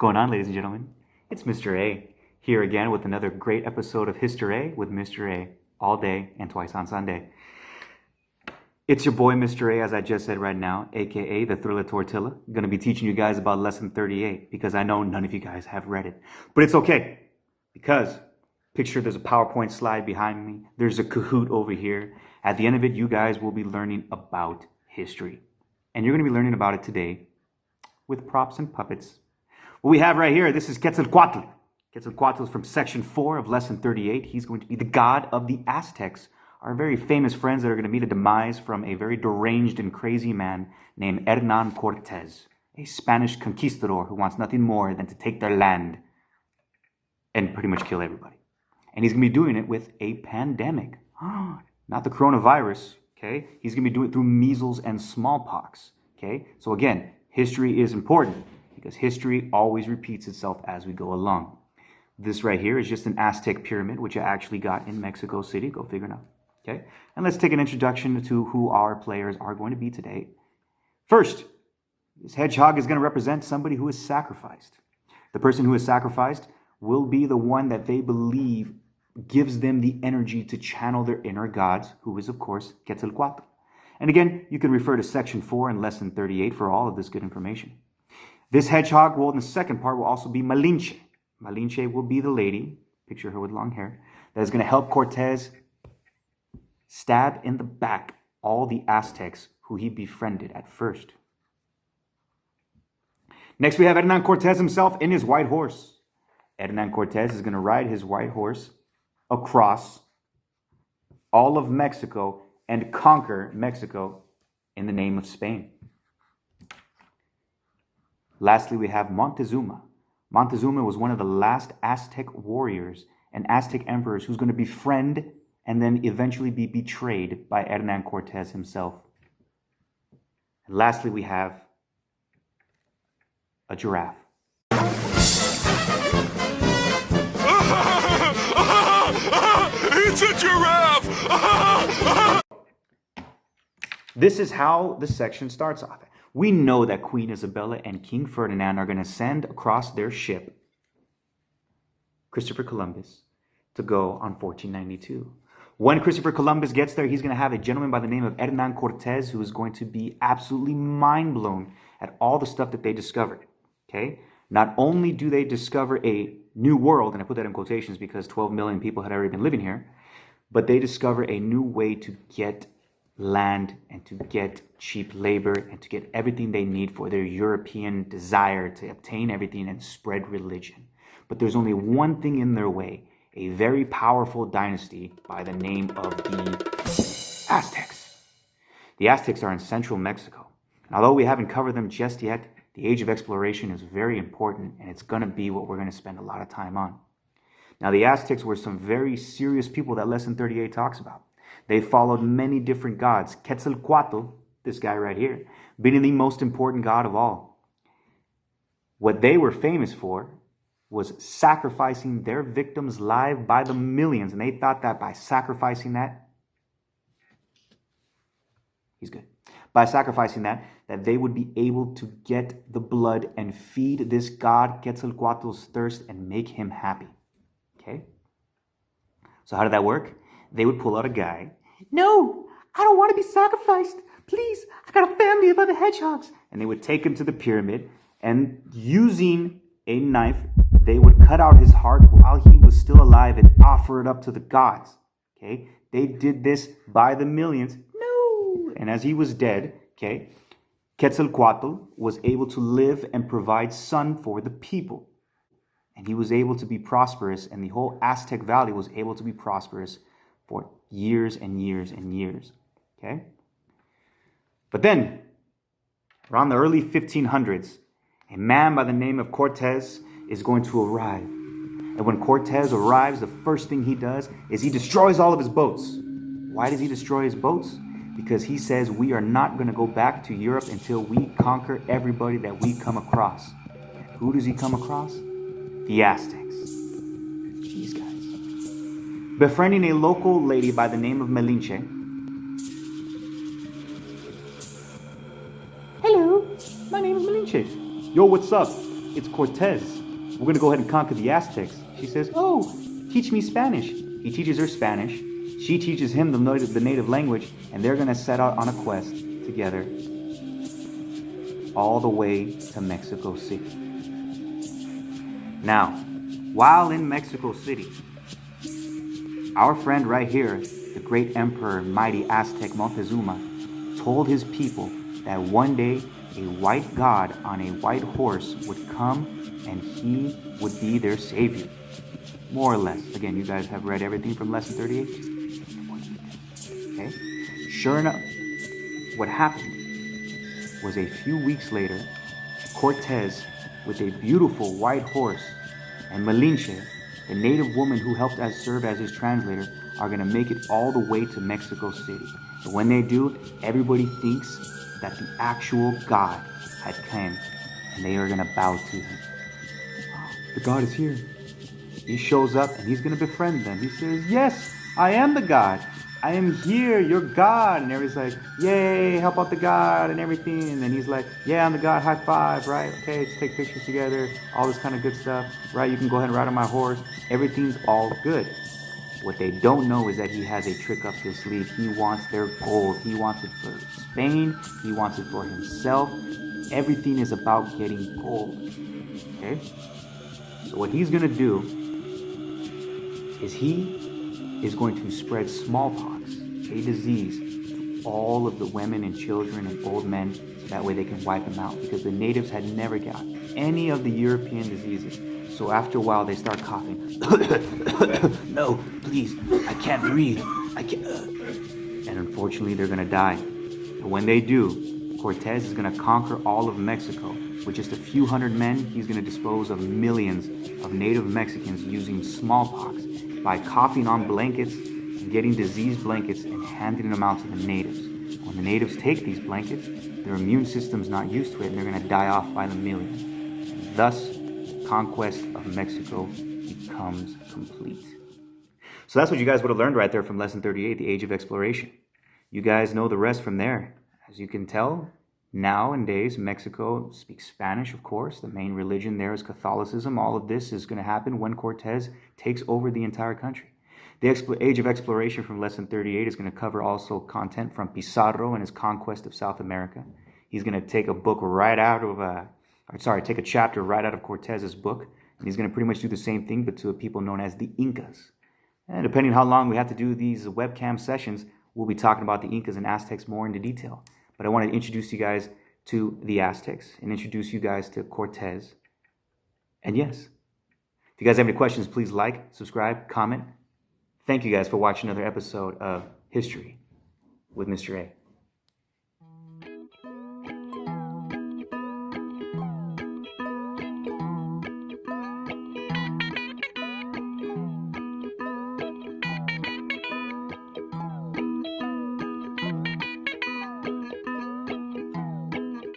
going on, ladies and gentlemen? It's Mr. A, here again with another great episode of History with Mr. A, all day and twice on Sunday. It's your boy, Mr. A, as I just said right now, aka the Thriller Tortilla. I'm going to be teaching you guys about Lesson 38 because I know none of you guys have read it. But it's okay, because picture there's a PowerPoint slide behind me, there's a Kahoot over here. At the end of it, you guys will be learning about history. And you're going to be learning about it today with props and puppets. What we have right here, this is Quetzalcoatl. Quetzalcoatl is from section 4 of lesson 38. He's going to be the god of the Aztecs, our very famous friends that are going to meet a demise from a very deranged and crazy man named Hernan Cortez, a Spanish conquistador who wants nothing more than to take their land and pretty much kill everybody. And he's going to be doing it with a pandemic. Not the coronavirus, okay? He's going to be doing it through measles and smallpox, okay? So again, history is important because history always repeats itself as we go along. This right here is just an Aztec pyramid, which I actually got in Mexico City. Go figure it out, okay? And let's take an introduction to who our players are going to be today. First, this hedgehog is going to represent somebody who is sacrificed. The person who is sacrificed will be the one that they believe gives them the energy to channel their inner gods, who is, of course, Quetzalcoatl. And again, you can refer to section 4 and lesson 38 for all of this good information. This hedgehog, well, in the second part, will also be Malinche. Malinche will be the lady, picture her with long hair, that is going to help Cortez stab in the back all the Aztecs who he befriended at first. Next, we have Hernan Cortez himself in his white horse. Hernan Cortez is going to ride his white horse across all of Mexico and conquer Mexico in the name of Spain. Lastly, we have Montezuma. Montezuma was one of the last Aztec warriors and Aztec emperors who's going to befriend and then eventually be betrayed by Hernan Cortez himself. And lastly, we have a giraffe. It's a giraffe! This is how the section starts off. We know that Queen Isabella and King Ferdinand are going to send across their ship Christopher Columbus to go on 1492. When Christopher Columbus gets there, he's going to have a gentleman by the name of Hernan Cortez who is going to be absolutely mind blown at all the stuff that they discovered. Okay? Not only do they discover a new world, and I put that in quotations because 12 million people had already been living here, but they discover a new way to get land and to get cheap labor and to get everything they need for their European desire to obtain everything and spread religion. But there's only one thing in their way, a very powerful dynasty by the name of the Aztecs. The Aztecs are in central Mexico. And although we haven't covered them just yet, the age of exploration is very important, and it's going to be what we're going to spend a lot of time on. Now, the Aztecs were some very serious people that Lesson 38 talks about. They followed many different gods. Quetzalcoatl, this guy right here, being the most important god of all. What they were famous for was sacrificing their victims live by the millions, and they thought that by sacrificing that, he's good. By sacrificing that they would be able to get the blood and feed this god Quetzalcoatl's thirst and make him happy. Okay? So how did that work? They would pull out a guy. No, I don't want to be sacrificed. Please, I got a family of other hedgehogs. And they would take him to the pyramid, and using a knife, they would cut out his heart while he was still alive and offer it up to the gods. Okay? They did this by the millions. No. And as he was dead, okay, Quetzalcoatl was able to live and provide sun for the people. And he was able to be prosperous, and the whole Aztec Valley was able to be prosperous for years and years and years. Okay? But then, around the early 1500s, a man by the name of Cortez is going to arrive. And when Cortez arrives, the first thing he does is he destroys all of his boats. Why does he destroy his boats? Because he says we are not going to go back to Europe until we conquer everybody that we come across. And who does he come across? The Aztecs. These guys. Befriending a local lady by the name of Malinche. Hello, my name is Malinche. Yo, what's up? it's Cortez. We're going to go ahead and conquer the Aztecs. She says, oh, teach me Spanish. He teaches her Spanish. She teaches him the native language, and they're going to set out on a quest together all the way to Mexico City. Now, while in Mexico City, our friend right here, the great emperor, mighty Aztec Montezuma, told his people that one day a white god on a white horse would come and he would be their savior. More or less. Again, you guys have read everything from lesson 38. Okay? Sure enough, what happened was a few weeks later, Cortez, with a beautiful white horse, and Malinche, the native woman who helped serve as his translator, are going to make it all the way to Mexico City. And when they do, everybody thinks that the actual God had come, and they are going to bow to him. The God is here. He shows up, and he's going to befriend them. He says, yes, I am the God. I am here, your God. And everybody's like, yay, help out the God and everything. And then he's like, yeah, I'm the God, high five, right? Okay, let's take pictures together, all this kind of good stuff, right? You can go ahead and ride on my horse. Everything's all good. What they don't know is that he has a trick up his sleeve. He wants their gold. He wants it for Spain. He wants it for himself. Everything is about getting gold. Okay? So what he's going to do is he is going to spread smallpox, a disease, to all of the women and children and old men, so that way they can wipe them out, because the natives had never got any of the European diseases. So after a while, they start coughing. No, please, I can't breathe. I can't. And unfortunately, they're going to die. But when they do, Cortez is going to conquer all of Mexico. With just a few hundred men, he's going to dispose of millions of native Mexicans using smallpox by coughing on blankets and getting diseased blankets and handing them out to the natives. When the natives take these blankets, their immune system's not used to it, and they're going to die off by the millions. And thus, the conquest of Mexico becomes complete. So that's what you guys would have learned right there from lesson 38, the Age of Exploration. You guys know the rest from there. As you can tell, nowadays, Mexico speaks Spanish, of course. The main religion there is Catholicism. All of this is going to happen when Cortez takes over the entire country. The Age of Exploration from lesson 38 is going to cover also content from Pizarro and his conquest of South America. He's going to take a book right out of, take a chapter right out of Cortez's book, and he's going to pretty much do the same thing, but to a people known as the Incas. And depending on how long we have to do these webcam sessions, we'll be talking about the Incas and Aztecs more into detail. But I want to introduce you guys to the Aztecs and introduce you guys to Cortez. And yes, if you guys have any questions, please like, subscribe, comment. Thank you guys for watching another episode of History with Mr. A.